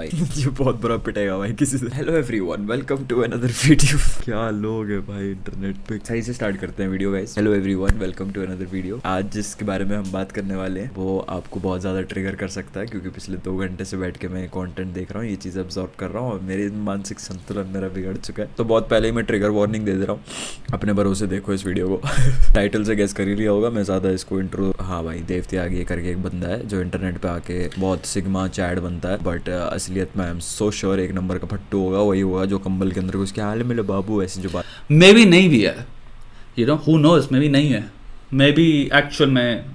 ये बहुत बुरा पिटेगा भाई किसी से। Hello everyone, welcome to another video. क्या लोग है भाई इंटरनेट पे। सही से स्टार्ट करते हैं video guys. Hello everyone, welcome to another video. आज जिसके बारे में हम बात करने वाले हैं वो आपको बहुत ज्यादा ट्रिगर कर सकता है, क्योंकि पिछले 2 घंटे से बैठ के मैं कंटेंट देख रहा हूँ, ये चीज अब्सॉर्ब कर रहा हूँ और मेरे मानसिक संतुलन मेरा बिगड़ चुका है। तो बहुत पहले ही मैं ट्रिगर वार्निंग दे दे रहा हूँ, अपने भरोसे देखो इस वीडियो को। टाइटल से गेस कर ही लिया होगा, मैं ज्यादा इसको इंट्रो। हाँ भाई, देव त्यागी करके एक बंदा है जो इंटरनेट पे आके बहुत सिग्मा चैट बनता है, बट असलियत में आई एम सो श्योर एक नंबर का फट्टू होगा। वही होगा जो कंबल के अंदर उसके हाल है मेरे बाबू, ऐसी जो बात मे बी नहीं भी है, you know, who knows, maybe नहीं है, मे बी एक्चुअल में,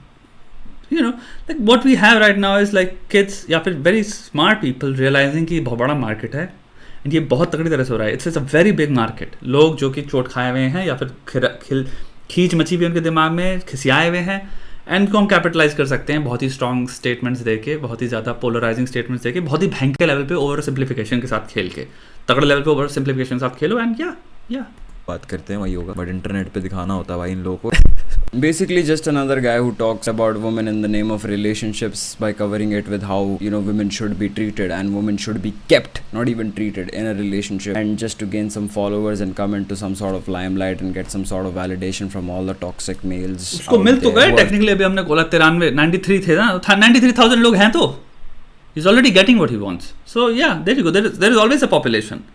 you know, like what we have right now is like kids या फिर वेरी स्मार्ट पीपल रियलाइजिंग कि बहुत बड़ा मार्केट है एंड ये बहुत तगड़ी तरह से हो रहा है। It's a very big market. लोग जो कि चोट खाए हुए हैं या फिर खींच मची हुई उनके दिमाग में, खिसियाए हुए हैं, एंड को हम कैपिटलाइज कर सकते हैं बहुत ही स्ट्रॉन्ग स्टेटमेंट्स देके, बहुत ही ज़्यादा पोलराइजिंग स्टेटमेंट्स देके, बहुत ही भयंकर लेवल पे ओवर सिंप्लीफिकेशन के साथ खेल के, तगड़े लेवल पे ओवर सिंप्लीफिकेशन के साथ खेलो एंड या बात करते हैं वही होगा। बट इंटरनेट पे दिखाना होता है भाई इन लोगों को। Basically just another guy who talks about women in the name of relationships by covering it with how, you know, women should be treated and women should be kept, not even treated, in a relationship, and just to gain some followers and come into some sort of limelight and get some sort of validation from all the toxic males. उसको मिल तो गए technically, अभी हमने बोला 93 थे ना, 93,000 लोग हैं, तो he's already getting what he wants. So yeah, there you go. There is always a population.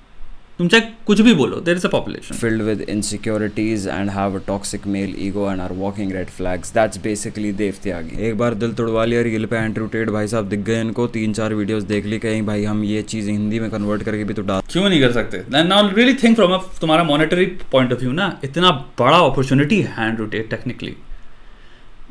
तुम चाहे कुछ भी बोलो, there is a population filled with insecurities and have a toxic male ego and are walking red flags. That's basically देव त्यागी। एक बार दिल तोड़वा लिया reel पे, Andrew Tate भाई साहब दिख गए इनको, 3-4 वीडियोस देख ली, कहीं भाई हम ये चीज हिंदी में कन्वर्ट करके भी तो डाल क्यों नहीं कर सकते। नाउ रियली थिंक फ्रॉम तुम्हारा मॉनेटरी पॉइंट ऑफ व्यू ना, इतना बड़ा अपॉर्चुनिटी है Andrew Tate technically,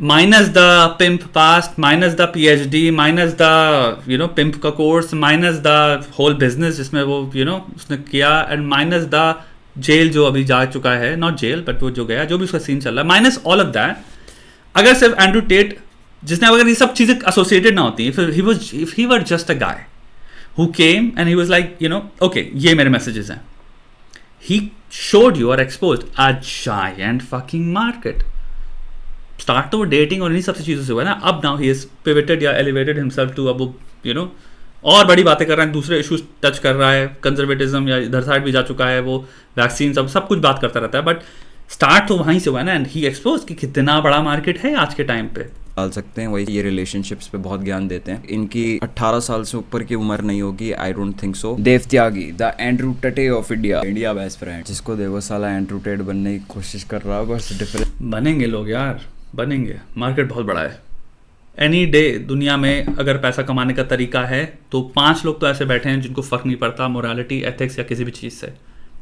minus the pimp past, minus the PhD, minus the you know pimp का course, minus the whole business जिसमें वो यू नो उसने किया, एंड माइनस द जेल जो अभी जा चुका है, नॉट जेल बट वो जो गया, जो भी उसका सीन चल रहा है, माइनस ऑल ऑफ दैट। अगर सिर्फ एंड्रू टेट जिसने, अगर ये सब चीज़ें एसोसिएटेड ना होती, if he were just a guy who came and he was like you know okay ये मेरे मैसेजेस हैं, ही शोड यू और exposed a giant fucking market. Start तो वो डेटिंग और इन्हीं सबसे चीज़ों से हुआ है ना। अब नाउ ही इज पिवटेड या एलिवेटेड हिमसेल्फ टू, अब वो यू नो और बड़ी बातें कर रहा है, दूसरे इश्यूज टच कर रहा है, कंजर्वेटिज्म या इधर साइड भी जा चुका है, वो वैक्सीन सब कुछ बात करता रहता है, बट स्टार्ट तो वहीं से हुआ है ना। एंड ही एक्सपोज कि कितना बड़ा मार्केट है आज के टाइम पे। डाल सकते हैं वही, ये रिलेशनशिप्स पे बहुत ज्ञान देते हैं। इनकी 18 साल से ऊपर की उम्र नहीं होगी, I don't think so. Dev Tyagi, the Andrew Tate of India best friend, जिसको देखो साला एंड्रू टेट बनने की कोशिश कर रहा है, बस डिफरेंट बनेंगे लोग यार, बनेंगे। मार्केट बहुत बड़ा है। एनी डे दुनिया में अगर पैसा कमाने का तरीका है तो 5 लोग तो ऐसे बैठे हैं जिनको फ़र्क नहीं पड़ता मोरालिटी, एथिक्स या किसी भी चीज़ से।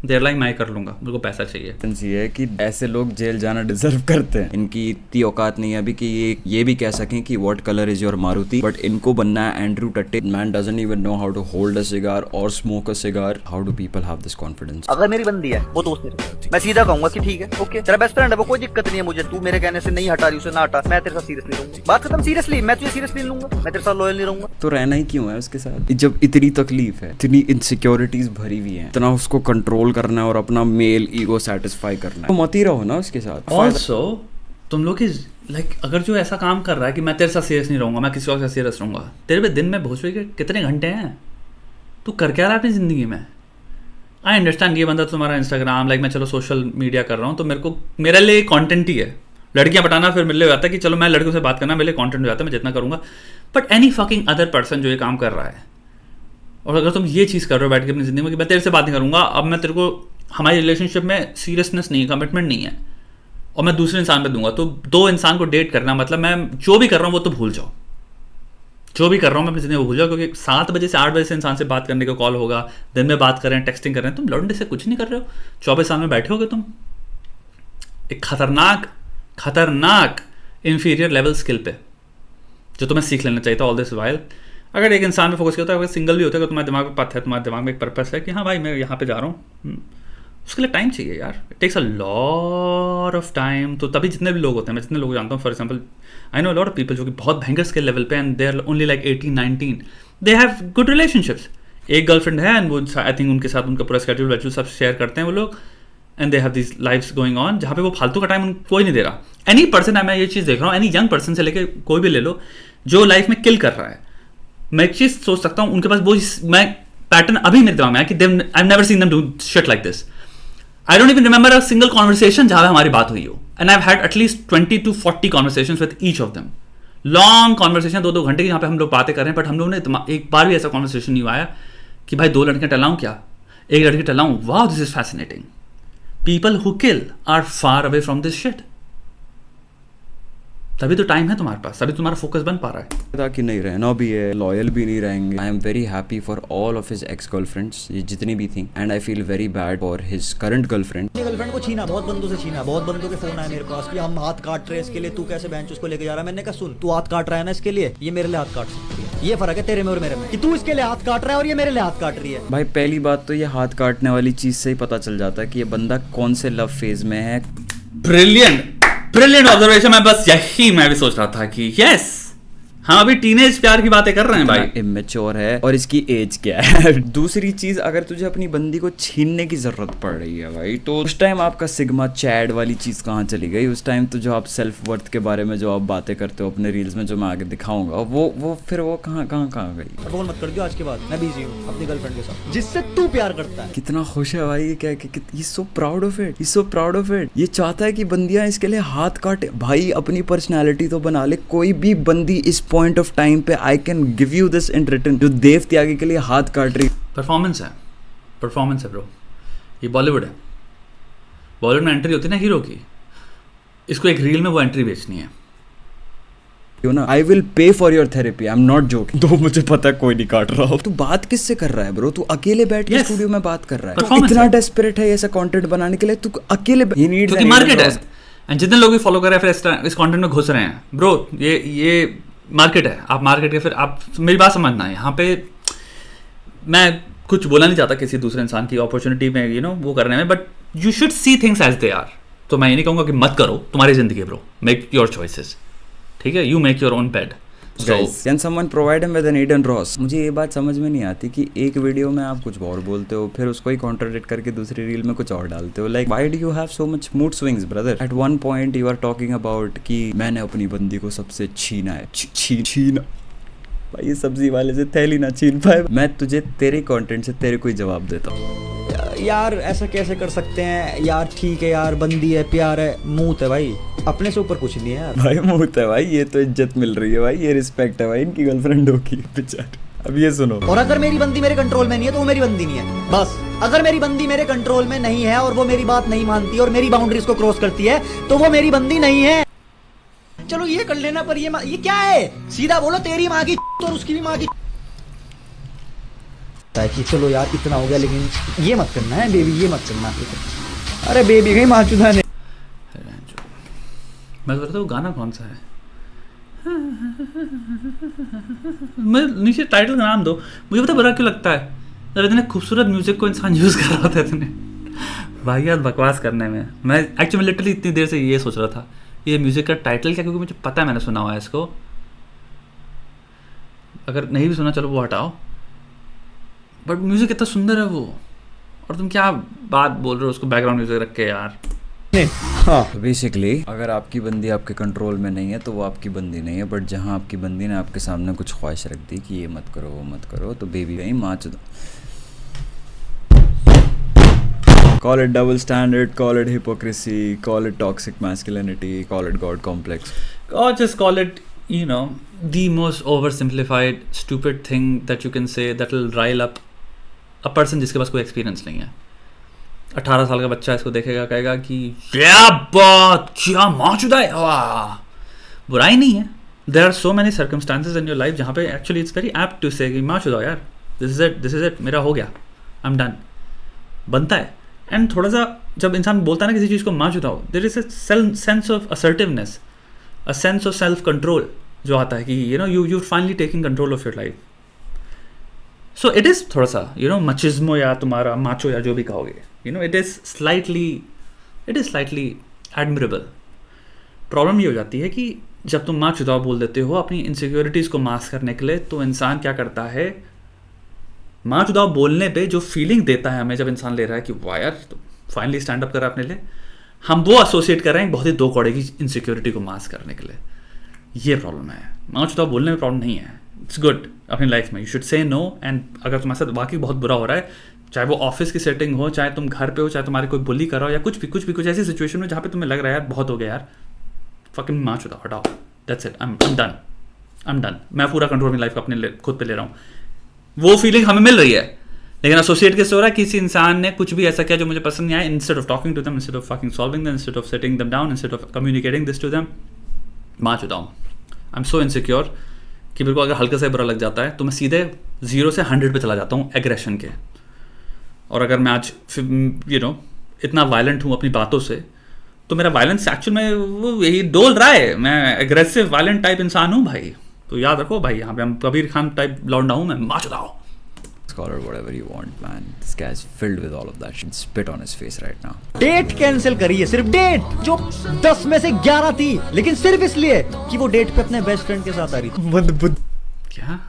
देर लाइक मैं कर लूंगा, मेरे को पैसा चाहिए। ये है कि ऐसे लोग जेल जाना डिजर्व करते हैं। इनकी इतनी औकात नहीं है अभी कि ये भी कह सकें कि what colour is your Maruti, but इनको बनना है Andrew Tate. Man doesn't even know how to hold a cigar और smoke a cigar. How do people have this confidence? अगर मेरी बंदी है वो दोस्त नहीं, मैं सीधा कहूंगा कि ठीक है ओके तेरा बेस्ट फ्रेंड है वो, कोई दिक्कत नहीं है मुझे, तू मेरे कहने से नहीं हटा रही उसे ना हटा, मैं तेरे साथ सीरियसली रहूंगा, बात खत्म। सीरियसली मैं तुझे सीरियसली लूंगा, मैं तेरे साथ लॉयल नहीं रहूंगा। तो रहना ही क्यों है उसके साथ जब इतनी तकलीफ है, इतनी इनसिक्योरिटीज भरी हुई है, इतना उसको कंट्रोल करना है और अपना मेल ईगो सेटिस्फाई करना है, तो मत ही रहो ना उसके साथ। ऑल्सो तुम लोग की लाइक अगर जो ऐसा काम कर रहा है कि मैं तेरे साथ सीरियस नहीं रहूंगा, मैं किसी और के साथ सीरियस रहूंगा, तेरे पे दिन में भोसड़ी के कितने घंटे हैं, तू कर क्या रहा है अपनी ज़िंदगी में? आई अंडरस्टैंड ये बंदा तुम्हारा इंस्टाग्राम, लाइक मैं चलो सोशल मीडिया कर रहा हूँ तो मेरे लिए कंटेंट ही है। लड़कियां पटाना फिर मेरे लिए होता है कि चलो मैं लड़कियों से बात करना मेरे लिए कंटेंट हो जाता है, मैं जितना करूँगा। But any fucking other person जो ये काम कर रहा है, और अगर तुम ये चीज़ कर रहे हो बैठ के अपनी ज़िंदगी में कि मैं तेरे से बात नहीं करूँगा, अब मैं तेरे को, हमारी रिलेशनशिप में सीरियसनेस नहीं है, कमिटमेंट नहीं है, और मैं दूसरे इंसान पे दूंगा, तो 2 इंसान को डेट करना मतलब मैं जो भी कर रहा हूँ वो तो भूल जाओ, जो भी कर रहा हूँ मैं अपनी ज़िंदगी में भूल जाओ, क्योंकि 7 बजे से 8 बजे से इंसान से बात करने का कॉल होगा, दिन में बात कर रहे हैं, टेक्सटिंग कर रहे हैं, तुम लौंडे से कुछ नहीं कर रहे हो, 24 साल में बैठे होगे तुम एक खतरनाक इंफीरियर लेवल स्किल पे, जो तुम्हें सीख लेना चाहिए था ऑल दिस वाइल। अगर एक इंसान में फोकस किया होता है, अगर सिंगल भी होता है, तो तुम्हारे दिमाग में पथ है, तुम्हारे दिमाग में एक पर्पस है कि हाँ भाई मैं यहाँ पे जा रहा हूँ, उसके लिए टाइम चाहिए यार। It takes a lot of time. तो तभी जितने भी लोग होते हैं, मैं जितने लोग जानता हूँ, for example I know lot of people जो कि बहुत भयंकर स्किल लेवल पे, and they are only like 18-19, they have good relationships. एक गर्लफ्रेंड है एंड वो आई थिंक उनके साथ उनका पूरा स्केड्यूल वेड्यूल सब शेयर करते हैं वो लोग, and they have this life's going on, जहाँ पे वो फालतू का टाइम कोई नहीं दे रहा। एनी पर्सन, मैं ये चीज़ देख रहा हूँ, एनी यंग पर्सन से लेके कोई भी ले लो जो लाइफ में किल कर रहा है, मैं एक चीज सोच सकता हूँ, उनके पास वो मैं पैटर्न अभी मेरे दिमाग में है कि I never seen them do shit like this. I don't even remember a single conversation जहां हमारी बात हुई हो. And I have had at least 20 to 40 conversations with each of them. Long conversation, 2-2 घंटे की, यहाँ पे हम लोग बातें कर रहे हैं, बट हम लोगों ने एक बार भी ऐसा कॉन्वर्सेशन नहीं आया कि भाई 2 लड़कियां टलाऊं क्या, एक लड़की टलाऊं. Wow, this is fascinating. People who kill are far away from this shit. तभी तो टाइम है तुम्हारे पास, तभी तुम्हारा फोकस बन पा रहा है. पता कि नहीं रहना भी है, लॉयल भी नहीं रहेंगे. आई am very happy for all of his ex girlfriends, ये जितनी भी थी, and I feel very bad for his current girlfriend. अपनी गर्लफ्रेंड को छीना, बहुत बंदों से छीना, बहुत बंदों के फोन आए मेरे पास कि हम हाथ काट रहे हैं इसके लिए, तू कैसे बेंच उसको लेके जा रहा है. मैंने कहा सुन, तू हाथ काट रहा है ना इसके लिए, ये मेरे लिए हाथ काट सकती है. ये फर्क है तेरे में और मेरे में कि तू इसके लिए हाथ काट रहा है और ये मेरे लिए हाथ काट रही है. भाई पहली बात तो ये हाथ काटने वाली चीज से ही पता चल जाता है कि ये बंदा कौन से लव फेज में है. Brilliant observation. मैं बस यही मैं भी सोच रहा था कि यस, हम अभी टीनेज प्यार की बातें कर रहे हैं भाई. इमेच्योर है और इसकी एज क्या है. दूसरी चीज, अगर तुझे अपनी बंदी को छीनने की जरूरत पड़ रही है भाई, तो उस टाइम आपका सिग्मा चैड वाली चीज कहाँ चली गई. उस टाइम तो जो आप सेल्फ वर्थ के बारे में जो आप बातें करते हो अपने रील्स में, जो मैं आगे दिखाऊंगा, वो फिर वो कहाँ गई. फोन मत कर दियो आज के बाद, मैं बिजी हूँ अपनी गर्लफ्रेंड के साथ जिससे तू प्यार करता है. कितना खुश है भाई. क्या ही so proud of it, he so proud of it. ये चाहता है कि बंदियां इसके लिए हाथ काटे. भाई अपनी पर्सनैलिटी तो बना ले. कोई भी बंदी इस पॉइंट ऑफ टाइम पे, I can give you this in return, जो देव त्यागी के लिए हाथ काट रही. परफॉर्मेंस है ब्रो. ये बॉलीवुड है. बॉलीवुड में एंट्री होती है ना हीरो की, इसको एक रील में वो एंट्री बेचनी है. क्यों ना, I will pay for your therapy, I am not joking. तो मुझे पता है कोई नहीं काट रहा हो. तू बात किससे कर रहा है ब्रो. तू अकेले बैठ के स्टूडियो में बात कर रहा है. तो इतना डेस्परेट है ऐसा कंटेंट बनाने के लिए. तू अकेले, ही नीड्स क्योंकि मार्केट है एंड जितने लोग भी फॉलो कर रहे हैं फिर इस कंटेंट में घुस रहे हैं ब्रो. ये मार्केट है. आप मार्केट के, फिर आप मेरी बात समझना है. यहाँ पे मैं कुछ बोलना नहीं चाहता किसी दूसरे इंसान की अपॉर्चुनिटी में वो करने में, but you should see things as they are. तो मैं ये नहीं कहूँगा कि मत करो, तुम्हारी जिंदगी ब्रो, मेक योर चॉइसेस. ठीक है, you make your own bed. Can someone provide him with an Eden Ross. मुझे ये बात समझ में नहीं आती कि एक वीडियो में आप कुछ और बोलते हो, फिर उसको ही कॉन्ट्राडिक्ट करके दूसरी रील में कुछ और डालते हो. Like why do you have so much mood swings brother. At one point you are talking about कि मैंने अपनी बंदी को सबसे छीना है. छीना भाई, ये सब्जी वाले से थैली ना छीन पाए. मैं तुझे तेरे कंटेंट से तेरे कोई जवाब देता हूँ. यार ऐसा कैसे कर सकते हैं यार. ठीक है यार, बंदी है, प्यार है, मूत है भाई, अपने से ऊपर कुछ नहीं है यार. भाई मूत है भाई, ये तो इज्जत मिल रही है भाई, ये रिस्पेक्ट है भाई इनकी गर्लफ्रेंडों की. बेचारे. अब ये सुनो, और अगर मेरी बंदी मेरे कंट्रोल में नहीं है तो वो मेरी बंदी नहीं है. बस अगर मेरी बंदी मेरे कंट्रोल में नहीं है और वो मेरी बात नहीं मानती और मेरी बाउंड्रीज को क्रॉस करती है तो वो मेरी बंदी नहीं है. चलो ये कर लेना, पर ये क्या है. सीधा बोलो, तेरी माँ की और उसकी भी माँ की. कि चलो यार इतना हो गया, लेकिन ये मत करना है बेबी, ये मत करना. अरे बेबी कहीं माँ चुदा ने. मैं सोच रहा था वो गाना कौन सा है. मैं नीचे टाइटल का नाम दो. मुझे पता बुरा क्यों लगता है, जब इतने खूबसूरत म्यूजिक को इंसान यूज कर रहा था इतने वाहियात बकवास करने में. मैं एक्चुअली लिटरली इतनी देर से ये सोच रहा था ये म्यूजिक का टाइटल क्या, क्योंकि मुझे पता है मैंने सुना हुआ है इसको. अगर नहीं भी सुना चलो वो हटाओ, बट म्यूजिक कितना सुंदर है वो. और तुम क्या बात बोल रहे हो उसको बैकग्राउंड म्यूजिक रख के यार. हाँ बेसिकली अगर आपकी बंदी आपके कंट्रोल में नहीं है तो वो आपकी बंदी नहीं है. बट जहाँ आपकी बंदी ने आपके सामने कुछ ख्वाहिश रख दी कि ये मत करो वो मत करो, तो बेबी कहीं माँ चुदा. Call it double standard, call it hypocrisy, call it toxic masculinity, call it God complex. Or just call it, the most oversimplified, stupid thing that you can say that will rile up a person जिसके पास कोई experience नहीं है. 18 साल का बच्चा इसको देखेगा, कहेगा कि क्या मौजूदा है. वाह, बुराई नहीं है. There are so many circumstances in your life जहाँ पे actually it's very apt to say कि मौजूदा यार, this is it, मेरा हो गया, I'm done. बनता है. एंड थोड़ा सा जब इंसान बोलता है ना किसी चीज़ को माँ चुदाओ, there is a sense of assertiveness, a sense of self control जो आता है कि you finally taking control of your life. So it is थोड़ा सा मचिज्मो या तुम्हारा माचो या जो भी कहोगे, it is slightly admirable. Problem ये हो जाती है कि जब तुम माँ चुदाओ बोल देते हो अपनी इनसिक्योरिटीज़ को मास्क करने के लिए, तो इंसान क्या करता है, माँ चुदाव बोलने पे जो फीलिंग देता है हमें जब इंसान ले रहा है कि वाह यार तो फाइनली स्टैंड अप कर रहा है अपने लिए, हम वो एसोसिएट कर रहे हैं बहुत ही 2 कौड़े की इनसिक्योरिटी को मास्क करने के लिए. ये प्रॉब्लम है. माँ चुदाव बोलने में प्रॉब्लम नहीं है, इट्स गुड अपनी लाइफ में, you should say no. And अगर तुम्हारे साथ वाकई बहुत बुरा हो रहा है, चाहे वो ऑफिस की सेटिंग हो, चाहे तुम घर पे हो, चाहे तुम्हारे कोई बुली कर रहा हो, या कुछ ऐसी सिचुएशन में जहाँ पे तुम्हें लग रहा है यार बहुत हो गया यार, फकिंग मार चुका, हटाओ, that's it, I am done. मैं पूरा कंट्रोल अपनी लाइफ का अपने खुद पे ले रहा हूँ। वो फीलिंग हमें मिल रही है, लेकिन एसोसिएट कैसे हो रहा है, किसी इंसान ने कुछ भी ऐसा किया जो मुझे पसंद नहीं आया, instead of talking to them, instead of fucking solving them, instead of setting them down, instead of communicating this to them, मार चुका हूँ। आई एम सो इनसिक्योर कि मेरे को अगर हल्का सा बुरा लग जाता है तो मैं सीधे 0 से 100 पे चला जाता हूँ एग्रेशन के। और अगर मैं आज इतना वायलेंट हूँ अपनी बातों से, तो मेरा वायलेंस एक्चुअल में वो यही डोल रहा है, मैं एग्रेसिव वायलेंट टाइप इंसान हूँ भाई। तो याद रखो भाई, यहाँ पे हम कबीर खान टाइप लौंडा हूँ मैं, मार चुका हूँ। Call it whatever you want, man. This guy's filled with all of that shit. Spit on his face right now. Date cancel करी है, सिर्फ डेट जो 10 में से 11 थी, लेकिन सिर्फ इसलिए कि वो डेट पे अपने बेस्ट फ्रेंड के साथ आ रही थी। मंदबुद्धि, क्या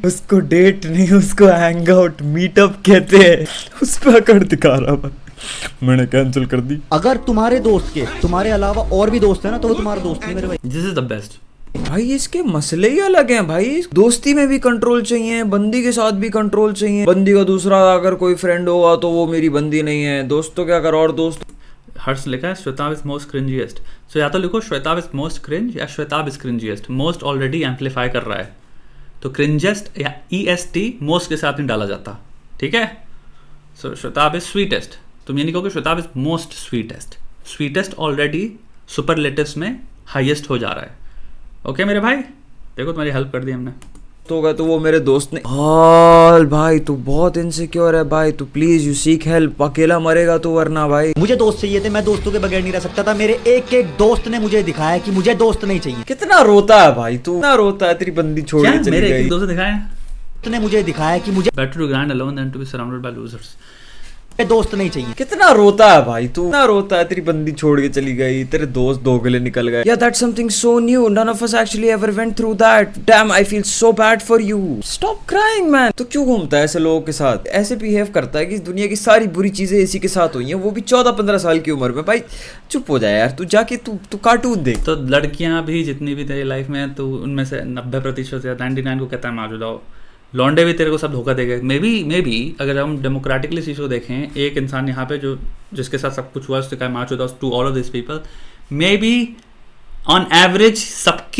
उसको डेट नहीं, उसको हैंग आउट मीटअप कहते हैं, उस पे अकड़ दिखा रहा भाई। मैंने कैंसिल कर दी। अगर तुम्हारे दोस्त के तुम्हारे अलावा और भी दोस्त है ना, तो वो तुम्हारा दोस्त नहीं मेरे भाई। दिस इज द बेस्ट भाई। इसके मसले ही अलग हैं भाई। दोस्ती में भी कंट्रोल चाहिए, बंदी के साथ भी कंट्रोल चाहिए। बंदी का दूसरा अगर कोई फ्रेंड होगा तो वो मेरी बंदी नहीं है, दोस्तों के अगर और दोस्त। हर्ष लिखा है Shwetab is most cringiest, so या तो लिखो श्वेताब इज मोस्ट क्रिंज या Shwetab is cringiest. Most already amplify कर रहा है, तो क्रिंजेस्ट या EST मोस्ट के साथ नहीं डाला जाता, ठीक है। सो श्वेताब इज स्वीटेस्ट, तुम ये नहीं कहोगे Shwetab is most sweetest. Sweetest already superlatives में हाईएस्ट हो जा रहा है। ओके मेरे भाई, देखो तुम्हारी हेल्प कर दी हमने। तो वो मेरे दोस्त ने, हाल भाई तू बहुत इनसिक्योर है भाई, तू प्लीज यू सीक हेल्प, अकेला मरेगा तू वरना भाई। मुझे दोस्त चाहिए थे, मैं दोस्तों के बगैर नहीं रह सकता था। मेरे एक एक दोस्त ने मुझे दिखाया कि मुझे दोस्त नहीं चाहिए। कितना रोता है भाई तू, कितना रोता है, तेरी बंदी छोड़ के चली मेरे गई। एक दोस्त ने दिखाया, ने मुझे दिखाया कि मुझे better to grind alone than to be surrounded by losers. दोस्त नहीं चाहिए। कितना रोता है भाई तू, कितना रोता है, तेरी बंदी छोड़ के चली गई, तेरे दोस्त दोगले निकल गए। Yeah, that's something so new. None of us actually ever went through that. Damn, I feel so bad for you. Stop crying, man. तो क्यों घूमता है ऐसे लोगों के साथ, ऐसे बिहेव करता है कि दुनिया की सारी बुरी चीजें इसी के साथ हुई हैं, वो भी 14-15 साल की उम्र में। भाई चुप हो जाए यार, तू जाके तू कार्टून देख। तो लड़कियां भी जितनी भी तेरी लाइफ में, तो उनमें से 90% या 99 को कहता है मार जाओ। लौंडे भी तेरे को सब धोखा देंगे। मे बी अगर हम डेमोक्रेटिकली चीज़ को देखें, एक इंसान यहाँ पे जो जिसके साथ सब कुछ हुआ, उससे कहा मार्च होता to all of this people, maybe on average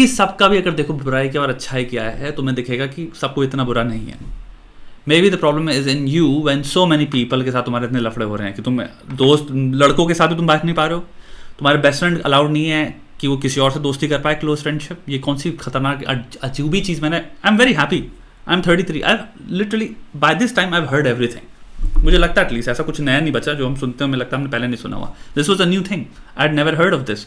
सबका भी अगर देखो बुराई किया और अच्छाई किया है, तुम्हें दिखेगा कि सबको इतना बुरा नहीं है। May be the problem is in you when so many people के साथ तुम्हारे इतने लफड़े हो रहे हैं कि तुम दोस्त लड़कों के साथ भी तुम बात नहीं पा रहे हो, तुम्हारे बेस्ट फ्रेंड अलाउड नहीं है कि वो किसी और से दोस्ती कर पाए, क्लोज फ्रेंडशिप। ये कौन सी खतरनाक अजूबी चीज़। मैंने I am very happy, I am 33, I literally by this time I have heard everything. मुझे लगता है एटलीस्ट ऐसा कुछ नया नहीं बचा जो हम सुनते हैं, मुझे लगता है हमने पहले नहीं सुना हुआ। This was a new thing, I had never heard of this.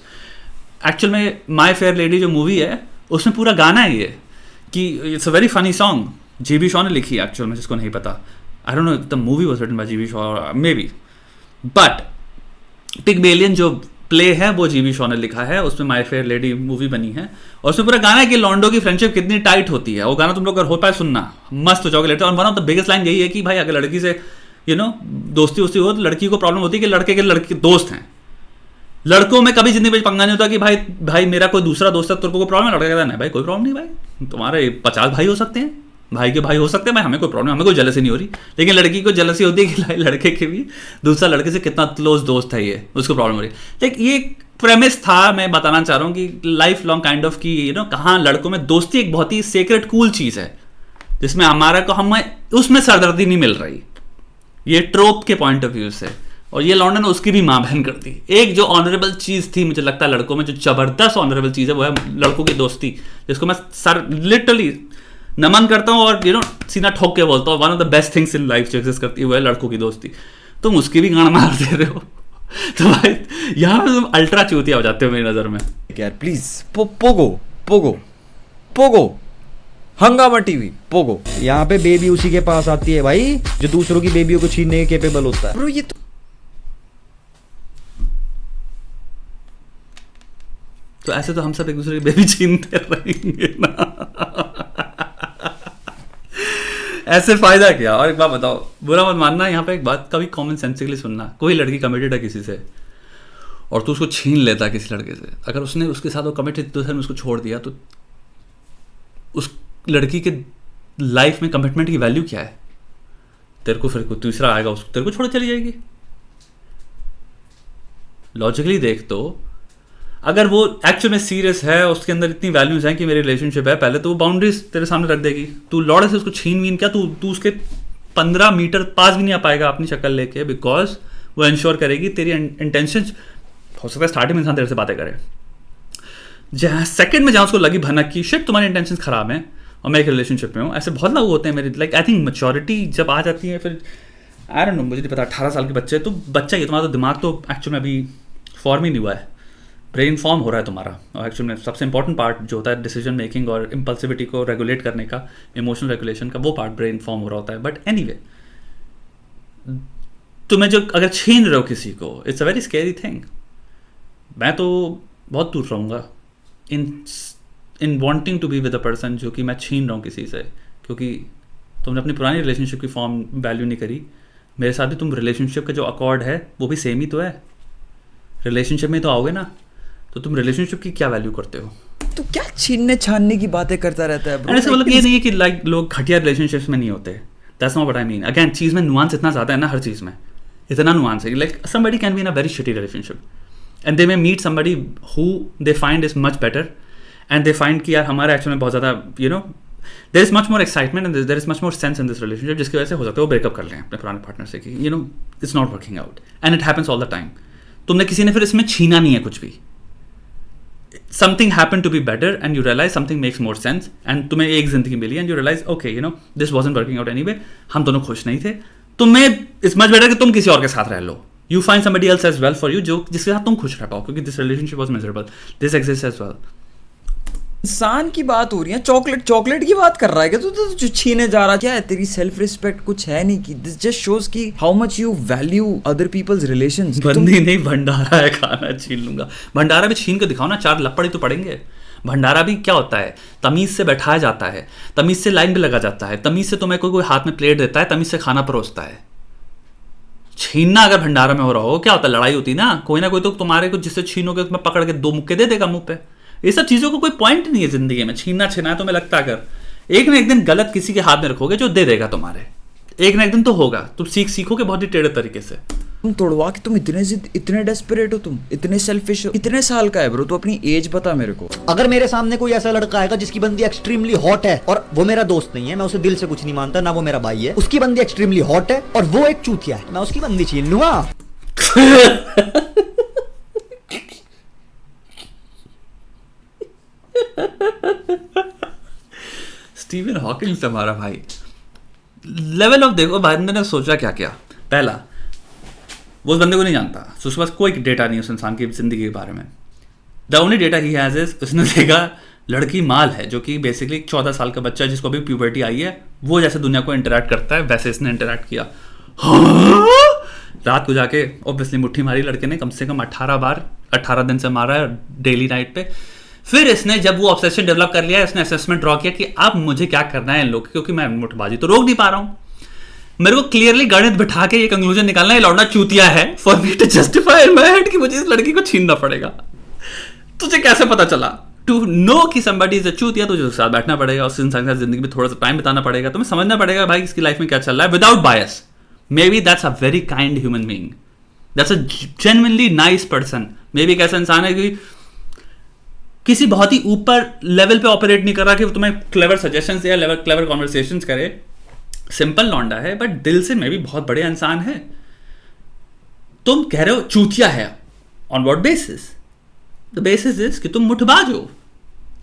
Actual में माई फेयर लेडी जो मूवी है, उसमें पूरा गाना है ये कि it's a very funny song, GB Shaw ने लिखी है एक्चुअल में, जिसको नहीं पता। I don't know the movie was written by GB Shaw maybe, but Pygmalion जो प्ले है वो GB शॉ ने लिखा है, उसमें माई फेयर लेडी मूवी बनी है, और उसमें पूरा गाना है कि लॉन्डो की फ्रेंडशिप कितनी टाइट होती है। वो गाना तुम लोग अगर हो पाए सुनना, मस्त हो जाओगे लेटर। और one of the biggest line यही है कि भाई अगर लड़की से दोस्ती वोस्ती हो, तो लड़की को प्रॉब्लम होती है कि लड़के के लड़के दोस्त हैं। लड़कों में कभी जिंदगी में पंगा नहीं होता कि भाई मेरा कोई दूसरा दोस्त है, तेरे को प्रॉब्लम है। लड़का कहता है नहीं भाई कोई प्रॉब्लम नहीं, भाई तुम्हारे 50 भाई हो सकते हैं, भाई के भाई हो सकते हैं, भाई हमें कोई प्रॉब्लम, हमें कोई जेलसी नहीं हो रही। लेकिन लड़की को जेलसी होती है कि लड़के के भी दूसरा लड़के से कितना क्लोज दोस्त है, ये उसको प्रॉब्लम हो रही है। लाइक ये प्रेमिस था, मैं बताना चाह रहा हूँ कि लाइफ लॉन्ग काइंड ऑफ की कहाँ लड़कों में दोस्ती एक बहुत ही सेक्रेट कूल चीज़ है, जिसमें हमारा को हमें उसमें सरदर्दी नहीं मिल रही, ये ट्रोप के पॉइंट ऑफ व्यू से। और ये लॉन्डन ने उसकी भी माँ बहन कर दी। एक जो ऑनरेबल चीज़ थी मुझे लगता है लड़कों में, जो जबरदस्त ऑनरेबल चीज़ है, वो है लड़कों की दोस्ती, जिसको मैं लिटरली नमन करता हूँ और सीना ठोक के बोलता हूँ, one of the best things in life जो एग्जिस्ट करती है वो है लड़कों की दोस्ती। तुम उसकी भी गाना मार दे रहे हो, तो भाई यहाँ पे तुम अल्ट्रा चूतिया हो जाते हो मेरी नज़र में। यार प्लीज पोगो हंगामा टीवी पोगो। यहाँ पे बेबी उसी के पास आती है भाई जो दूसरों की बेबियों को छीनने के केपेबल होता है। ब्रो ये तो ऐसे तो हम सब एक दूसरे की बेबी छीनते रहेंगे ना। ऐसे फायदा क्या। और एक बात बताओ, बुरा मत मानना, यहाँ पे एक बात कभी कॉमन सेंसिकली सुनना, कोई लड़की कमिटेड है किसी से और तू उसको छीन लेता किसी लड़के से, अगर उसने उसके साथ वो कमिटेड तो उसको छोड़ दिया, तो लड़की के लाइफ में कमिटमेंट की वैल्यू क्या है? तेरे को फिर कोई तीसरा आएगा, उसको तेरे को छोड़ चली जाएगी। लॉजिकली देख तो अगर वो एक्चुअल में सीरियस है, उसके अंदर इतनी वैल्यूज हैं कि मेरी रिलेशनशिप है, पहले तो वो बाउंड्रीज तेरे सामने रख देगी। तू लौड़े से उसको छीन वीन क्या, तू उसके 15 मीटर पास भी नहीं आ पाएगा अपनी शक्ल लेके, बिकॉज वो इंश्योर करेगी तेरी इंटेंशन। हो सकता है स्टार्टिंग में इंसान तेरे से बातें करे, जहाँ सेकंड में जहाँ उसको लगी भनक की शिट तुम्हारी इंटेंशन खराब है और मैं एक रिलेशनशिप में हूँ, ऐसे बहुत लोग होते हैं मेरे। लाइक आई थिंक मैच्योरिटी जब आ जाती है, फिर आई डोंट नो, मुझे नहीं पता, 18 साल के बच्चे तो बच्चा ही, तुम्हारा तो दिमाग तो एक्चुअल में अभी फॉर्म ही नहीं हुआ है, ब्रेन फॉर्म हो रहा है तुम्हारा। और एक्चुअल में सबसे इंपॉर्टेंट पार्ट जो होता है डिसीजन मेकिंग और इम्पल्सिविटी को रेगुलेट करने का, इमोशनल रेगुलेशन का, वो पार्ट ब्रेन फॉर्म हो रहा होता है। बट एनीवे, तुम्हें जो अगर छीन रहे हो किसी को, it's a very scary thing. मैं तो बहुत दूर रहूँगा in wanting to be with a person जो कि मैं छीन रहा हूँ किसी से, क्योंकि तुमने अपनी पुरानी रिलेशनशिप की फॉर्म वैल्यू नहीं करी। मेरे साथ भी तुम रिलेशनशिप का जो अकॉर्ड है वो भी सेम ही तो है, रिलेशनशिप में तो आओगे ना, तो तुम रिलेशनशिप की क्या वैल्यू करते हो? तो क्या छीनने छानने की बातें करता रहता है bro? ऐसा मतलब ये नहीं है कि लाइक लोग घटिया रिलेशनशिप्स में नहीं होते, that's not what I mean. Again चीज़ में नुआंस इतना ज़्यादा है ना, हर चीज़ में इतना नुआंस है। Like somebody can be in a very shitty relationship and they may meet somebody who they find is much better and they find कि यार हमारा एक्चुअल में बहुत ज़्यादा you know there is much more excitement and there is much more sense in this relationship, जिसकी वजह से हो सकता है वो ब्रेकअप कर लें अपने पुराने पार्टनर से कि you know it's not working out and it happens all the time. तुमने किसी ने फिर इसमें छीना नहीं है कुछ भी, something happened to be better and you realize something makes more sense and तुम्हें एक जिंदगी मिली and you realize okay you know this wasn't working out anyway, हम दोनों खुश नहीं थे, तुम्हें it's much better कि तुम किसी और के साथ रह लो, you find somebody else as well for you जो जिसके साथ तुम खुश रह पाओ, क्योंकि this relationship was miserable, this exists as well। इंसान की बात हो रही है, चॉकलेट की बात कर रहा है क्या तू छीने जा रहा? क्या है तेरी सेल्फ रिस्पेक्ट कुछ है नहीं? कि दिस जस्ट शोज कि how much you value other people's relations. बंदी नहीं भंडारा है, खाना छीन लूंगा। भंडारा भी छीन के दिखाओ ना, 4 लपड़ ही तो पड़ेंगे। भंडारा भी क्या होता है, तमीज से बैठाया जाता है, तमीज से लाइन भी लगा जाता है, तमीज से तुम्हें कोई हाथ में प्लेट देता है, तमीज से खाना परोसता है। छीनना अगर भंडारा में हो रहा हो, क्या होता है, लड़ाई होती ना कोई तो तुम्हारे को जिससे छीनोगे तुम्हें पकड़ के 2 मुक्के दे देगा मुंह पे। ये सब चीज़ों को कोई पॉइंट नहीं है जिंदगी में। छीनना छीना है, तुम्हें लगता है अगर एक ना एक दिन गलत किसी के हाथ में रखोगे जो दे देगा तुम्हारे, एक ना एक दिन तो होगा, तुम सीखोगे बहुत ही टेढ़े तरीके से। तुम तोड़वा के तुम इतने डेस्परेट हो, तुम इतने सेल्फिश हो। कितने साल का है ब्रो? तो अपनी एज बता मेरे को। अगर मेरे सामने कोई ऐसा लड़का आएगा जिसकी बंदी एक्सट्रीमली हॉट है और वो मेरा दोस्त नहीं है, मैं उसे दिल से कुछ नहीं मानता, ना वो मेरा भाई है, उसकी बंदी एक्सट्रीमली हॉट है और वो एक चूतिया है, मैं उसकी बंदी छीन लूंगा। स्टीवन हॉकिंग से हमारा भाई लेवल ऑफ देखो, बंदे ने सोचा क्या क्या। पहला, वो उस बंदे को नहीं जानता, तो उसके पास कोई डेटा नहीं उस इंसान की जिंदगी के बारे में। The only data he has is उसने देखा लड़की माल है, जो कि बेसिकली 14 साल का बच्चा जिसको अभी प्यूबर्टी आई है, वो जैसे दुनिया को इंटरेक्ट करता है वैसे इसने इंटरेक्ट किया। रात को जाके ऑब्वियसली मुट्ठी मारी लड़के ने, कम से कम 18 बार 18 दिन से मारा है डेली नाइट पे। फिर इसने जब वो ऑब्सेशन डेवलप कर लिया, इसने असेसमेंट ड्रॉ किया कि अब मुझे क्या करना है इन लोग, क्योंकि मैं मुठबाजी तो रोक नहीं पा रहा हूँ, मेरे को क्लियरली गणित बिठा के ये कंक्लूजन निकालना है, लौंडा चूतिया है for me to justify in my head कि मुझे इस लड़की को छीनना पड़ेगा। तुझे कैसे पता चला? टू नो कि समबडी इज अ चूतिया, तुझे उसके साथ बैठना पड़ेगा, उस इंसान के साथ जिंदगी में थोड़ा सा टाइम बिताना पड़ेगा, तुम्हें समझना पड़ेगा भाई इसकी लाइफ में क्या चल रहा है without bias. May be that's a very kind human being, that's a genuinely nice person. May be एक ऐसा इंसान है कि किसी बहुत ही ऊपर लेवल पे ऑपरेट नहीं कर रहा कि वो तुम्हें क्लेवर सजेशंस या क्लेवर कॉन्वर्सेशंस करे, सिंपल लौंडा है बट दिल से मैं भी बहुत बड़े इंसान है। तुम कह रहे हो चूतिया है, on what basis? The basis is कि तुम मुठबाज हो।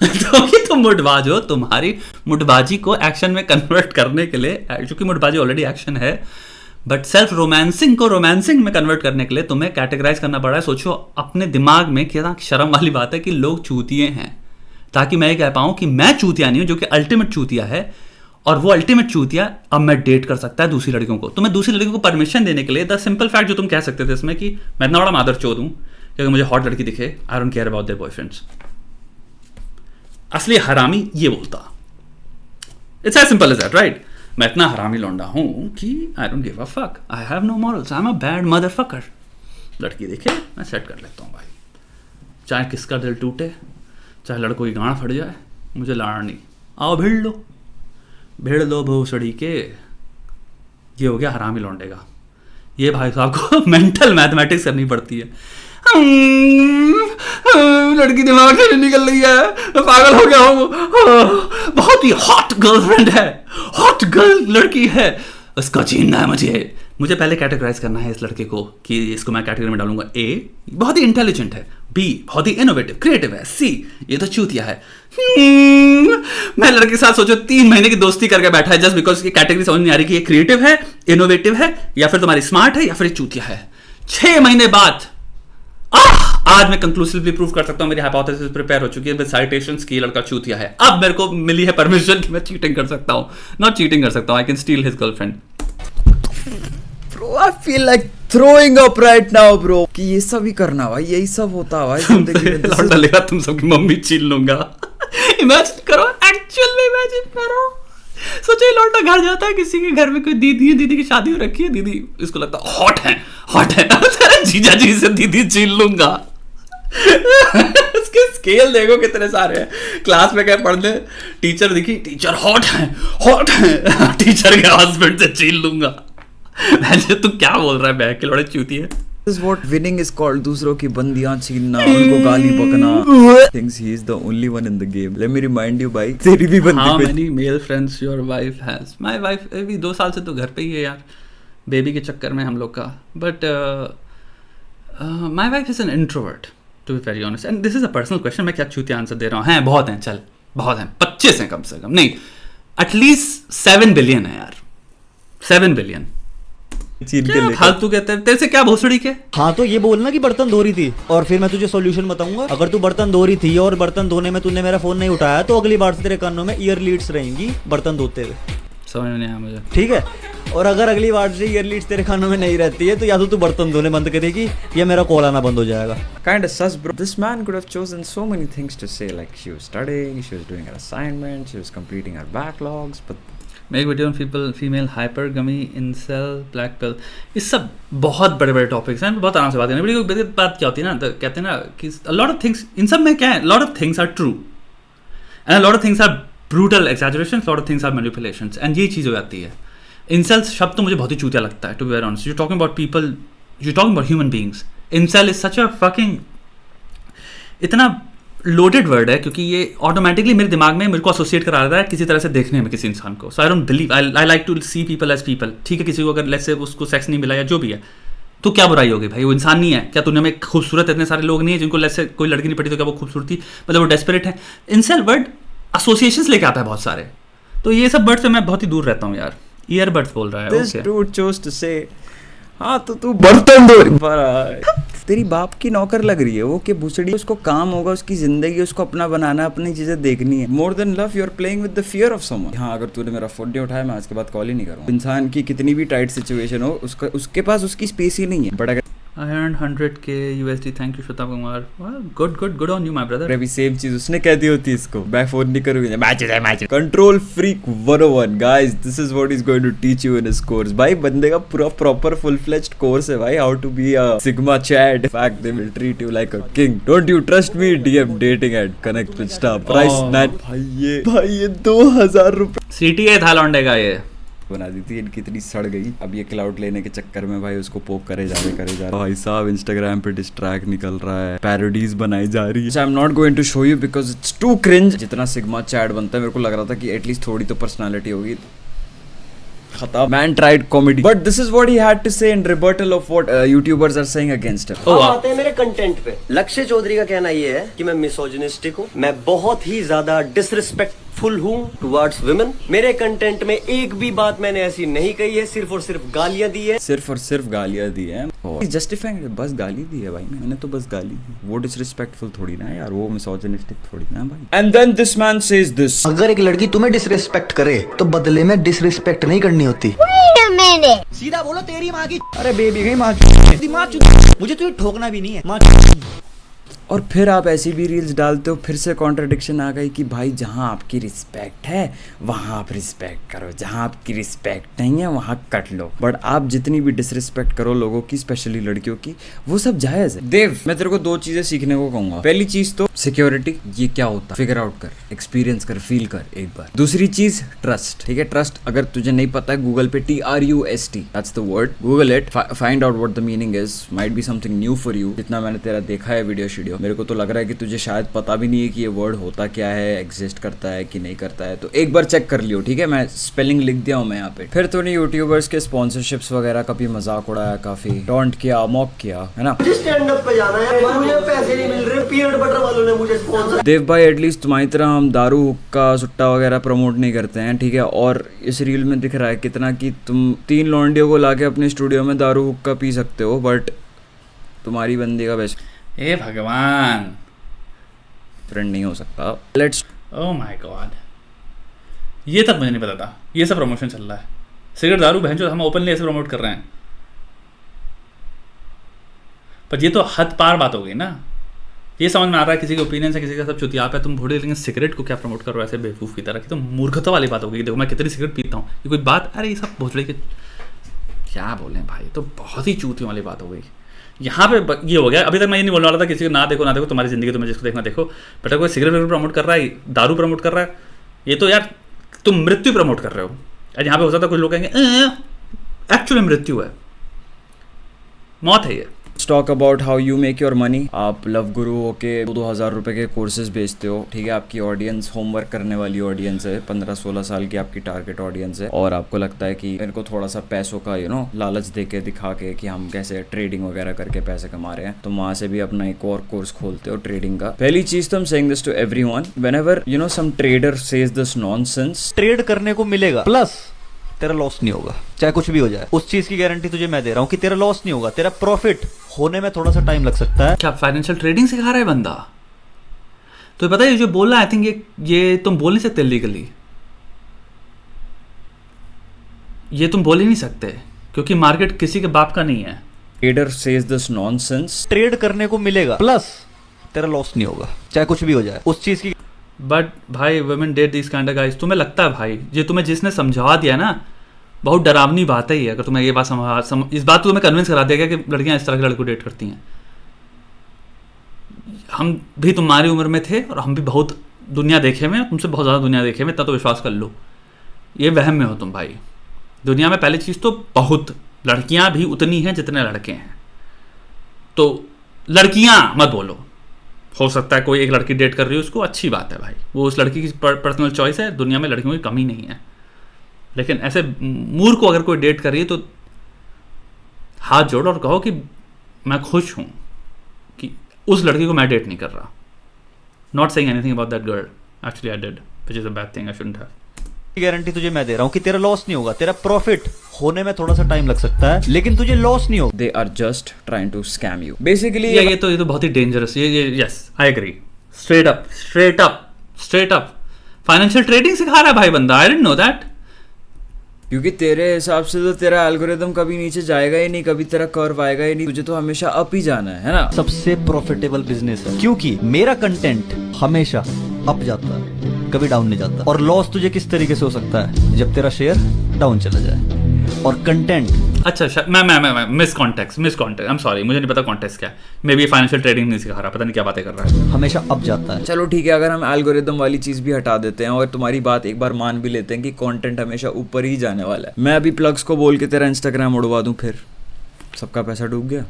तो कि तुम मुठबाज हो, तुम्हारी मुठबाजी को एक्शन में कन्वर्ट करने के लिए, क्योंकि मुठबाजी ऑलरेडी एक्शन है, बट सेल्फ रोमांसिंग को रोमांसिंग में कन्वर्ट करने के लिए तुम्हें कैटेगराइज करना पड़ा है। सोचो अपने दिमाग में, क्या शर्म वाली बात है कि लोग चूतिए हैं, ताकि मैं कह पाऊं कि मैं चूतिया नहीं हूं, जो कि अल्टीमेट चूतिया है, और वो अल्टीमेट चूतिया अब मैं डेट कर सकता है दूसरी लड़कियों को। तुम्हें दूसरी लड़कियों को परमिशन देने के लिए द सिंपल फैक्ट जो तुम कह सकते थे इसमें कि मैं इतना बड़ा मादर चोद हूं कि मुझे हॉट लड़की दिखे, I don't care about their boyfriends. असली हरामी ये बोलता, it's as simple as that, right? मैं इतना हरामी लौंडा हूं कि I don't give a fuck, I have no morals, I am a bad motherfucker. लड़की देखे मैं सेट कर लेता हूं भाई, चाहे किसका दिल टूटे, चाहे लड़कों की गांड फट जाए, मुझे लाना नहीं, आओ भिड़ लो। भेड़ लो भोसड़ी के, ये हो गया हरामी लौंडे का। ये भाई साहब को मेंटल मैथमेटिक्स करनी पड़ती है। लड़की दिमाग से निकल रही है, मैं पागल हो गया हूँ। बहुत ही हॉट गर्लफ्रेंड है, हॉट गर्ल लड़की है, उसको छीनना है मुझे पहले कैटेगराइज करना है इस लड़के को कि इसको मैं कैटेगरी में डालूंगा। ए, बहुत ही इंटेलिजेंट है, बी, बहुत ही इनोवेटिव क्रिएटिव है, सी, ये तो चूतिया है। मैं लड़के के साथ सोचो 3 महीने की दोस्ती करके बैठा है जस्ट बिकॉज की कैटेगरी समझ नहीं आ रही कि ये क्रिएटिव है, इनोवेटिव है, या फिर तुम्हारी स्मार्ट है, या फिर चूतिया है। 6 महीने बाद आज मैं कंक्लूसिवली प्रूव कर सकता हूं, मेरी हाइपोथेसिस प्रिपेयर हो चुकी है विद साइटेशंस की लड़का चूतिया है। अब मेरे को मिली है परमिशन कि मैं चीटिंग कर सकता हूं, नॉट चीटिंग कर सकता हूं, I can steal his girlfriend. Bro, I feel like throwing up right now, bro. कि ये सब ही करना भाई, यही सब होता है भाई जिंदगी में। लौटा लेगा तुम सबकी मम्मी छीन लूंगा। इमेजिन करो, एक्चुअल में इमेजिन करो। सोचो ये लौटा घर जाता है, किसी के घर में कोई दीदी है, दीदी की शादी हो रखी है, दीदी इसको लगता है हॉट है तेरे जीजा जी से दीदी छीन लूंगा। उसके स्केल देखो कितने सारे हैं। क्लास में क्या पढ़ने, टीचर दिखी, टीचर हॉट है टीचर के हस्बैंड से छीन लूंगा। तू क्या बोल रहा है बैग के लौड़े चूती है। This is what winning is called. दूसरों की बंदियां छीनना, उनको गाली बकना। Thinks he is the only one in the game. Let me remind you भाई, तेरी भी बंदी How पे। many male friends your wife has? My wife अभी 2 साल से तो घर पे ही है यार, बेबी के चक्कर में हम लोग का। But my wife is an introvert, to be very honest. And this is a personal question. मैं क्या चूतिया आंसर दे रहा हूँ? हैं बहुत हैं, चल बहुत हैं, 25 हैं कम से कम, नहीं एटलीस्ट 7 बिलियन है यार, 7 बिलियन। छीन के ले। फालतू कहते हैं, तेरे से क्या भोसड़ी के। हाँ तो ये बोलना कि बर्तन धो रही थी और फिर मैं तुझे सॉल्यूशन बताऊंगा। अगर तू बर्तन धो रही थी और बर्तन धोने में तूने मेरा फोन नहीं उठाया तो अगली बार से तेरे कानों में ईयर लीड्स रहेंगी बर्तन धोते हुए, समझ में नहीं आया मुझे। ठीक है। और अगर अगली बार से ईयर लीड्स तेरे कानों में नहीं रहती है तो या तो तू बर्तन धोने बंद करेगी या मेरा कॉल आना बंद हो जाएगा। Kind of sus, bro. This man could have chosen so many things to say, like she was studying, she was doing her assignments, she was completing her backlogs, but make video on female hypergamy, incel, black pill, ये सब बहुत बड़े बड़े topics हैं, बहुत आराम से बात करनी। वीडियो की बात क्या होती है ना, तो कहते हैं ना कि लॉट ऑफ थिंग्स, इन सब में क्या है, lot of things are true and lot of things are brutal exaggerations, lot of things are manipulations, and ये चीज़ हो जाती है। इंसेल शब्द तो मुझे बहुत ही चूतिया लगता है, to be very honest. You talking about people, you talking about human beings. Incel is such a fucking, इतना लोडेड वर्ड है क्योंकि ये ऑटोमेटिकली मेरे दिमाग में मेरे को एसोसिएट करा रहा है किसी तरह से देखने में किसी इंसान को। So I don't believe, I like to see people as people. ठीक है, किसी को अगर लेट्स से उसको सेक्स नहीं मिला या जो भी है तो क्या बुराई होगी भाई, वो इंसान नहीं है क्या? दुनिया में खूबसूरत इतने सारे लोग नहीं है जिनको लेट्स से कोई लड़की नहीं पड़ी तो क्या वो खूबसूरती, मतलब वो डेस्परेट है? इंसेल वर्ड एसोसिएशंस लेके आता है बहुत सारे, तो ये सब वर्ड से मैं बहुत ही दूर रहता हूँ यार। ईयरबड्स बोल रहा है this dude chose to say, हाँ तो तू बर्तन धो रही, तेरी बाप की नौकर लग रही है वो, कि भूसड़ी, उसको काम होगा, उसकी जिंदगी, उसको अपना बनाना, अपनी चीजें देखनी है। More than love you are playing with the fear of someone. हाँ, अगर तूने मेरा फोन नहीं उठाया मैं आज के बाद कॉल ही नहीं करूँगा। इंसान की कितनी भी टाइट सिचुएशन हो, उसके पास उसकी स्पेस ही नहीं है। बट अगर I earned 100K USD, thank you Shweta Kumar, good on you my brother। अभी सेम चीज उसने कह दी होती इसको, मैं फोन नहीं करूंगी, match control freak 101 guys, this is what is going to teach you in his course. भाई बंदे का पूरा प्रॉपर फुल फ्लेज्ड कोर्स है भाई, how to be a sigma chad, fact they will treat you like a king, don't you trust me, DM dating at connect with star price 9। भाई ये 2000 रुपए CTA था लौंडे का, ये बना दी थी, इनकी इतनी सड़ गई। अब ये क्लाउड लेने के चक्कर में भाई उसको पोक करे जा रहे भाई साहब, इंस्टाग्राम पे डिस्ट्रैक्ट निकल रहा है, पैरोडीज बनाई जा रही है। I am not going to show you because it's too cringe. जितना सिग्मा चैट बनता है मेरे को लग रहा था कि एटलीस्ट थोड़ी तो पर्सनालिटी होगी। खत्म, man tried comedy, but this is what he had to say in rebuttal of what YouTubers are saying against him. अब आते हैं मेरे कंटेंट पे। लक्ष्य चौधरी का कहना ये है कि मैं मिसोजिनिस्टिक हूँ, मैं बहुत ही ज्यादा डिसरिस्पेक्टफुल हूँ टुवर्ड्स वुमेन। मेरे कंटेंट में एक भी बात मैंने ऐसी नहीं कही है, सिर्फ और सिर्फ गालियां दी है, सिर्फ और सिर्फ गालियां दी है। जस्टिफाइंग, बस गाली दी है भाई, मैंने तो बस गाली दी, वो डिसरिस्पेक्टफुल थोड़ी ना है यार, वो मिसोजिनिस्टिक थोड़ी ना है भाई। And then this man says this, अगर एक लड़की तुम्हें डिसरिस्पेक्ट करे तो बदले में डिसरिस्पेक्ट नहीं करनी होती। सीधा बोलो तेरी माँ की, अरे बेबी गई माँ की, मुझे तुझे ठोकना भी नहीं है माँ। और फिर आप ऐसी भी रील्स डालते हो, फिर से कॉन्ट्रडिक्शन आ गई कि भाई जहाँ आपकी रिस्पेक्ट है वहाँ आप रिस्पेक्ट करो, जहाँ आपकी रिस्पेक्ट नहीं है वहाँ कट लो। बट आप जितनी भी डिसरिस्पेक्ट करो लोगों की, स्पेशली लड़कियों की, वो सब जायज़ है। देव, मैं तेरे को 2 चीज़ें सीखने को कहूँगा। पहली चीज़ तो सिक्योरिटी, ये क्या होता है फिगर आउट कर, एक्सपीरियंस कर, फील कर एक बार। दूसरी चीज़ ट्रस्ट, ठीक है। ट्रस्ट अगर तुझे नहीं पता है, गूगल पे TRUST, that's the word, Google it, find out what the meaning is, might be something new for you. जितना मैंने तेरा देखा है वीडियो शीडियो, मेरे को तो लग रहा है कि तुझे शायद पता भी नहीं है कि ये वर्ड होता क्या है, एग्जिस्ट करता है कि नहीं करता है। तो एक बार चेक कर लियो, ठीक है। मैं स्पेलिंग लिख दिया हूँ मैं यहाँ पे। फिर तूने यूट्यूबर्स के स्पॉन्सरशिप्स वगैरह का भी मजाक उड़ाया, काफी टॉन्ट किया, मॉक किया, है ना। स्टैंड अप पे जाना है, मुझे पैसे नहीं मिल रहे, पीनट बटर वालों ने मुझे स्पॉन्सर। देव भाई, एटलीस्ट तुम्हारी तरह हम दारू, हुक्का, सुट्टा वगैरह प्रमोट नहीं करते हैं, ठीक है। और इस रील में दिख रहा है कितना कि तुम 3 लौंडियों को लाके अपने स्टूडियो में दारू हुक्का पी सकते हो, बट तुम्हारी बंदी का बेस्ट ए भगवान, फ्रेंड नहीं हो सकता। लेट्स, ओह माय गॉड, ये तक मुझे नहीं पता था। ये सब प्रमोशन चल रहा है, सिगरेट दारू बहन जो हम ओपनली ऐसे प्रमोट कर रहे हैं। पर ये तो हद पार बात हो गई ना। ये समझ में आ रहा है किसी के ओपिनियन से, किसी का सब चुतियाप है, तुम भोड़े, लेकिन सिगरेट को क्या प्रमोट कर रहे हो ऐसे बेवकूफ़ की तरह की। तो मूर्खता वाली बात हो गई। देखो मैं कितनी सिगरेट पीता हूँ, ये कोई बात? अरे ये सब भोसड़े के क्या बोलें भाई, तो बहुत ही चूतियों वाली बात हो गई। यहाँ पे ये हो गया। अभी तक मैं ये नहीं बोलने वाला था किसी को ना देखो, तुम्हारी ज़िंदगी, तुम्हें जिसको देखना देखो। बेटा कोई सिगरेट प्रमोट कर रहा है, दारू प्रमोट कर रहा है, ये तो यार तुम मृत्यु प्रमोट कर रहे हो। और यहाँ पे हो सकता है कुछ लोग कहेंगे एक्चुअली मृत्यु है, मौत है ये। Talk about how you make your money. आप लव गुरु होके 2,000 रुपए के कोर्सेज बेचते हो, ठीक है। आपकी ऑडियंस होमवर्क करने वाली ऑडियंस है, 15-16 साल की आपकी टारगेट ऑडियंस है। और आपको लगता है कि मेरे को थोड़ा सा पैसों का लालच दे के, दिखा के कि हम कैसे ट्रेडिंग वगैरह करके पैसे कमा रहे हैं, तो वहां से भी अपना एक और कोर्स खोलते हो ट्रेडिंग का। पहली चीज तो I'm saying this to everyone, whenever some trader says this nonsense, trade करने को मिलेगा, प्लस तेरा लॉस नहीं होगा, चाहे कुछ भी हो जाए। उस चीज की गारंटी तुझे मैं दे रहा हूँ कि तेरा लॉस नहीं होगा, तेरा प्रॉफिट होने में थोड़ा सा टाइम लग सकता है। क्या फाइनेंशियल ट्रेडिंग सिखा रहा है बंदा? तो पता है जो बोल रहा है, आई थिंक ये तुम बोल नहीं सकते लीगली, ये तुम बोल ही नहीं सकते क्योंकि मार्केट किसी के बाप का नहीं है। trader says this nonsense, trade करने को मिलेगा, प्लस तेरा लॉस नहीं होगा, चाहे कुछ भी हो जाए। उस चीज की बट भाई women date this kind of guys. तुम्हें लगता है भाई, ये तुम्हें जिसने समझा दिया ना, बहुत डरावनी बात है ये। अगर तुम्हें ये बात इस बात को तुम्हें कन्विंस करा दिया गया कि लड़कियां इस तरह के लड़कों डेट करती हैं। हम भी तुम्हारी उम्र में थे और हम भी बहुत दुनिया देखे हुए हैं, तुमसे बहुत ज़्यादा दुनिया देखे हुए, इतना तो विश्वास कर लो। ये वहम में हो तुम भाई। दुनिया में पहली चीज़ तो बहुत लड़कियां भी उतनी हैं जितने लड़के हैं, तो लड़कियां मत बोलो। हो सकता है कोई एक लड़की डेट कर रही हो, उसको अच्छी बात है भाई, वो उस लड़की की पर्सनल चॉइस है, दुनिया में लड़कियों की कमी नहीं है। लेकिन ऐसे मूर्ख को अगर कोई डेट कर रही है तो हाथ जोड़ और कहो कि मैं खुश हूं कि उस लड़की को मैं डेट नहीं कर रहा। Not saying anything about that girl, actually I did, which is a bad thing, I shouldn't have. Guarantee तुझे मैं दे रहा हूँ कि तेरा लॉस नहीं होगा, तेरा प्रॉफिट होने में थोड़ा सा टाइम लग सकता है, लेकिन तुझे लॉस नहीं होगा। they are just trying to scam you basically। ये तो बहुत ही डेंजरस, ये yes I agree. Straight up financial trading सिखा रहा है भाई बंदा। I didn't know that. क्योंकि तेरे हिसाब से तो तेरा एल्गोरिदम कभी नीचे जाएगा ही नहीं, कभी तेरा कर्व आएगा ही नहीं, तुझे तो हमेशा अप ही जाना है ना। सबसे प्रॉफिटेबल बिजनेस है, क्योंकि मेरा कंटेंट हमेशा अप जाता है, कभी डाउन नहीं जाता। और लॉस तुझे किस तरीके से हो सकता है, जब तेरा शेयर डाउन चला जाए। और कंटेंट अच्छा मैं miss context I am sorry, मुझे नहीं पता कॉन्टेक्स्ट क्या है। मे बी फाइनेंशियल ट्रेडिंग नहीं सिखा रहा, पता नहीं क्या बातें कर रहा है। हमेशा अप जाता है। चलो ठीक है, अगर हम एल्गोरिदम वाली चीज भी हटा देते हैं और तुम्हारी बात एक बार मान भी लेते हैं कि कंटेंट हमेशा ऊपर ही जाने वाला है, मैं अभी प्लग्स को बोल के तेरा इंस्टाग्राम उड़वा दूं, फिर सबका पैसा डूब गया।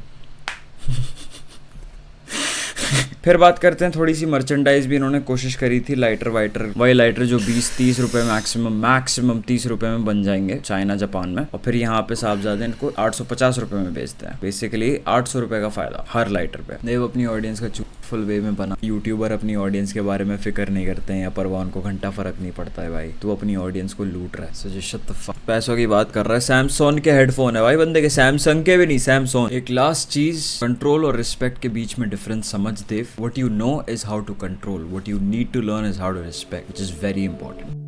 फिर बात करते हैं थोड़ी सी मर्चेंडाइज भी इन्होंने कोशिश करी थी। लाइटर वही लाइटर जो 20-30 रुपए मैक्सिमम 30 रुपए में बन जाएंगे चाइना जापान में, और फिर यहाँ पे साहबजादे इनको 850 रुपए में बेचते हैं। बेसिकली 800 रुपए का फायदा हर लाइटर पे। देव अपनी ऑडियंस का फुल वे में बना। यूट्यूबर अपनी ऑडियंस के बारे में फिक्र नहीं करते हैं या परवाह, उनको घंटा फर्क नहीं पड़ता है भाई। तू अपनी ऑडियंस को लूट रहा है। So just shut the fuck. पैसों की बात कर रहा है, सैमसंग के हेडफोन है भाई बंदे के, सैमसंग के भी नहीं, सैमसंग। एक लास्ट चीज, कंट्रोल और रिस्पेक्ट के बीच में डिफरेंस समझ देव। What you know is how to control, what you need to learn is how to respect, which is very important.